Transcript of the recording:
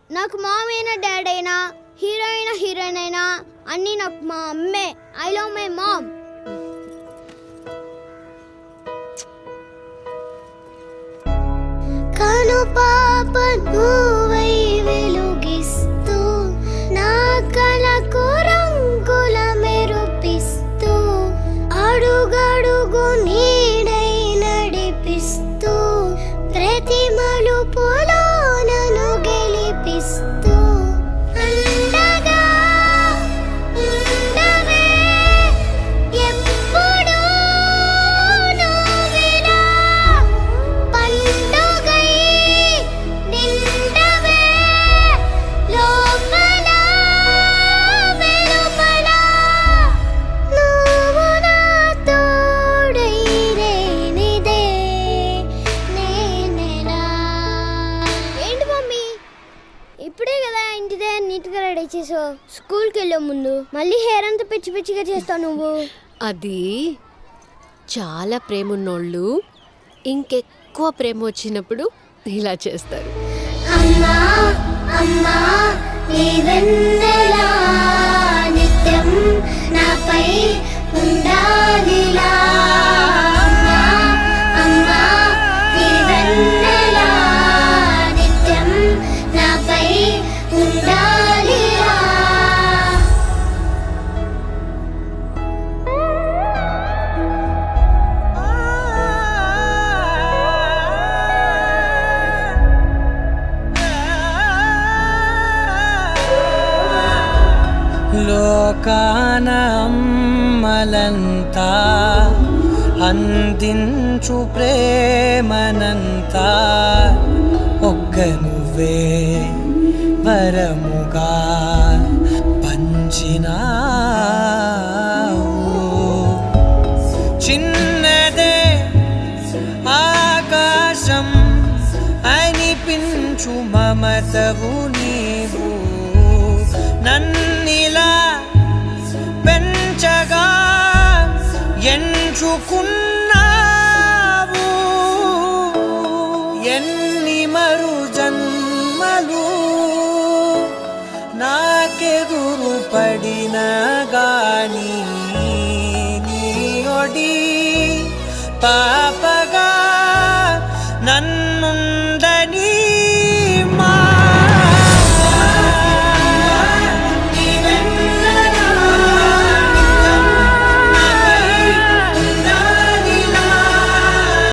నాకు మామ్ అయినా డాడ్ అయినా హీరో అయినా హీరోయిన్ అయినా అన్నీ నాకు మా అమ్మే. I love my mom. కను పాప నువ్వై వెలుగిస్తూ నా కలకు రంగుల మెరుపిస్తూ అడుగడుగు నీడై నడిపిస్తూ ప్రతి మలుపులో నన్ను గెలిపిస్తూ అండగా ఉండవే ఎప్పుడూ నువ్విలా పండుగై నిండవే లోపల వెలుపల నువ్వు నా తోడై లేనిదే నేనెలా. ఏంటి మమ్మీ ఇప్పుడే కదా ఇంటి దగ్గర నీట్గా రెడీ చేసావు, స్కూల్కి వెళ్ళే ముందు మళ్ళీ హెయిర్ అంతా పిచ్చి పిచ్చిగా చేస్తావు నువ్వు. అది చాలా ప్రేమ ఉన్నోళ్ళు ఇంకెక్కువ ప్రేమ వచ్చినప్పుడు ఇలా చేస్తారు. అమ్మా అమ్మా నీ వెన్నెలా నిత్యం నాపై ఉండాలిలా. అమ్మా అమ్మా నీ వెన్నెలా నిత్యం నాపై ఉండాలిలా. లోకాన అమ్మలంతా అందించు ప్రేమనంతా ఒక్క నువ్వే వరముగా పంచినావు. చిన్నదే ఆకాశం అనిపించు మమతవు నీవు నన్నిలా పెంచగా ఎంచుకున్నావు. ఎన్ని మరు జన్మలు నాకెదురు పడిన గాని నీ ఒడి పాప